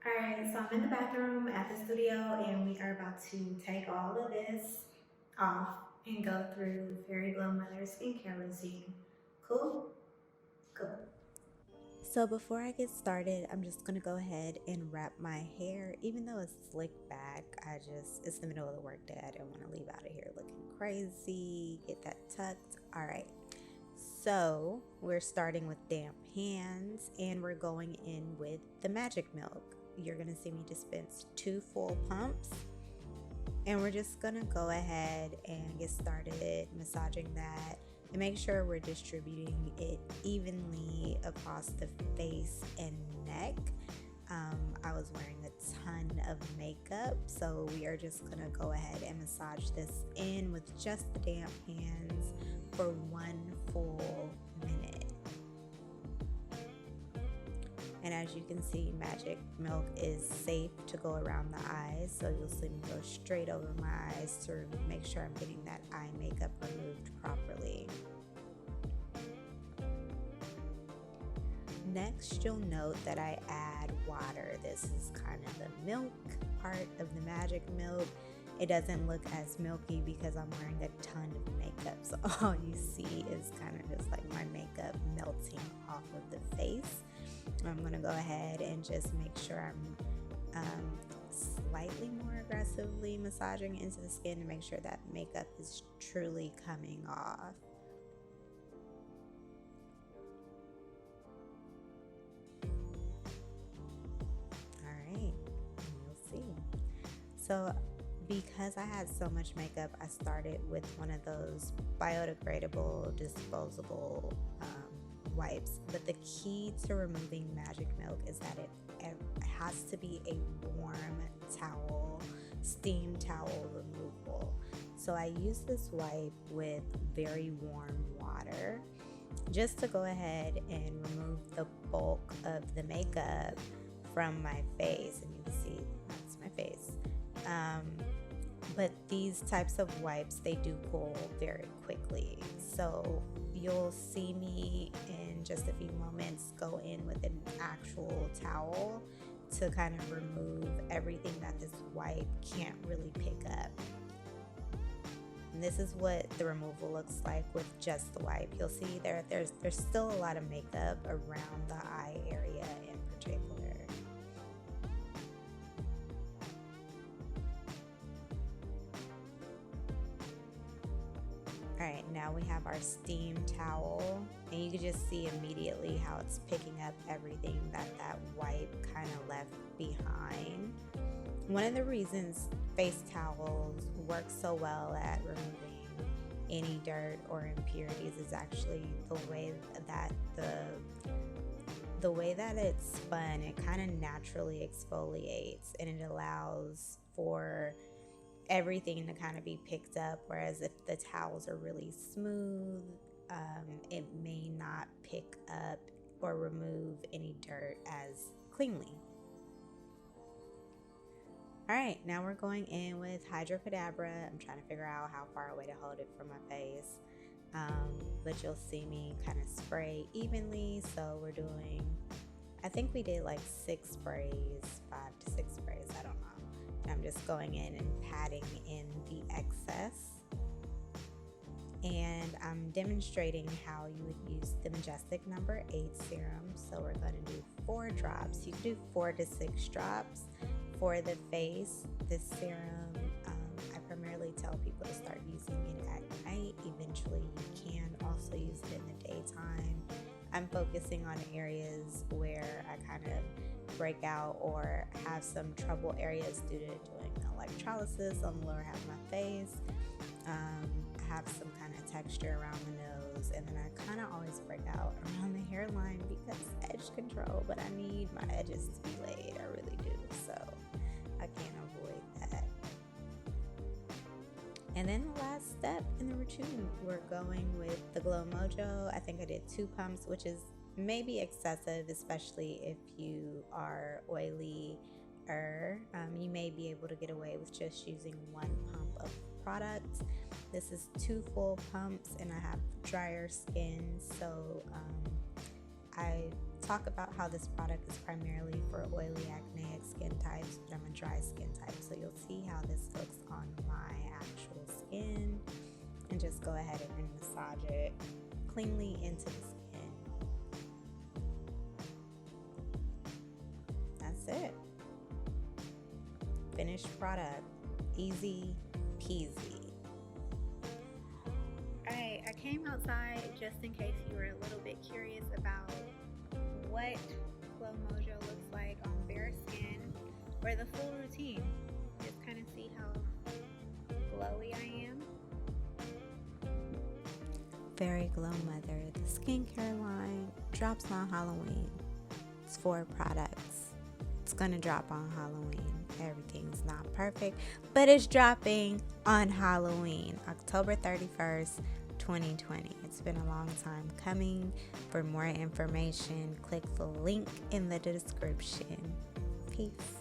Alright, so I'm in the bathroom at the studio and we are about to take all of this off and go through Fairy Glow Mother skincare routine. Cool? Cool. So before I get started, I'm just gonna go ahead and wrap my hair. Even though it's slicked back, it's the middle of the workday. I didn't want to leave out of here looking crazy. Get that tucked. Alright. So we're starting with damp hands and we're going in with the magic milk. You're gonna see me dispense 2 full pumps and we're just gonna go ahead and get started massaging that and make sure we're distributing it evenly across the face and neck. I was wearing a ton of makeup, so we are just gonna go ahead and massage this in with just the damp hands for 1 full minute. And as you can see, magic milk is safe to go around the eyes, so you'll see me go straight over my eyes to make sure I'm getting that eye makeup removed properly. Next, you'll note that I add water. This is kind of the milk part of the magic milk. It doesn't look as milky because I'm wearing a ton of makeup, so all you see is kind of just like my makeup melting off of the face. I'm gonna go ahead and just make sure I'm slightly more aggressively massaging into the skin to make sure that makeup is truly coming off. Alright, you'll see. So because I had so much makeup, I started with one of those biodegradable, disposable wipes. But the key to removing magic milk is that it has to be a warm towel, steam towel removal. So I use this wipe with very warm water just to go ahead and remove the bulk of the makeup from my face. And you can see that's my face. But these types of wipes, they do pull very quickly. So you'll see me in just a few moments go in with an actual towel to kind of remove everything that this wipe can't really pick up. And this is what the removal looks like with just the wipe. You'll see there's still a lot of makeup around the eye area in particular. Alright, now we have our steam towel, and you can just see immediately how it's picking up everything that wipe kind of left behind. One of the reasons face towels work so well at removing any dirt or impurities is actually the way that the way that it's spun. It kind of naturally exfoliates and it allows for everything to kind of be picked up, whereas if the towels are really smooth, it may not pick up or remove any dirt as cleanly. Alright, now we're going in with Hydra Cadabra. I'm trying to figure out how far away to hold it from my face, but you'll see me kind of spray evenly. So we're doing, I think we did like 6 sprays, 5 to 6 sprays, I don't know. I'm just going in and patting in the excess, and I'm demonstrating how you would use the Majestic No. 8 serum. So we're going to do 4 drops. You can do 4 to 6 drops for the face. This serum, I primarily tell people to start using it at night. Eventually you can also use it in the daytime. I'm focusing on areas where I kind of break out or have some trouble areas due to doing electrolysis on the lower half of my face. I have some kind of texture around the nose, and then I kind of always break out around the hairline because edge control, but I need my edges to be laid, I really do, so I can't avoid that. And then the last step in the routine, we're going with the Glow Mojo. I think I did 2 pumps, which is maybe excessive, especially if you are oily. You may be able to get away with just using 1 pump of product. This is 2 full pumps, and I have drier skin, so I talk about how this product is primarily for oily, acneic knows, but I'm a dry skin type. So you'll see how this looks on my actual skin. And just go ahead and massage it cleanly into the skin. That's it. Finished product. Easy peasy. Alright, I came outside just in case you were a little bit curious about what Glow Mojo looks like on bare skin, or the full routine. Just kind of see how glowy I am. Fairy Glow Mother, the skincare line, drops on Halloween. It's 4 products. It's gonna drop on Halloween. Everything's not perfect, but it's dropping on Halloween, October 31st, 2020. It's been a long time coming. For more information, click the link in the description. Peace.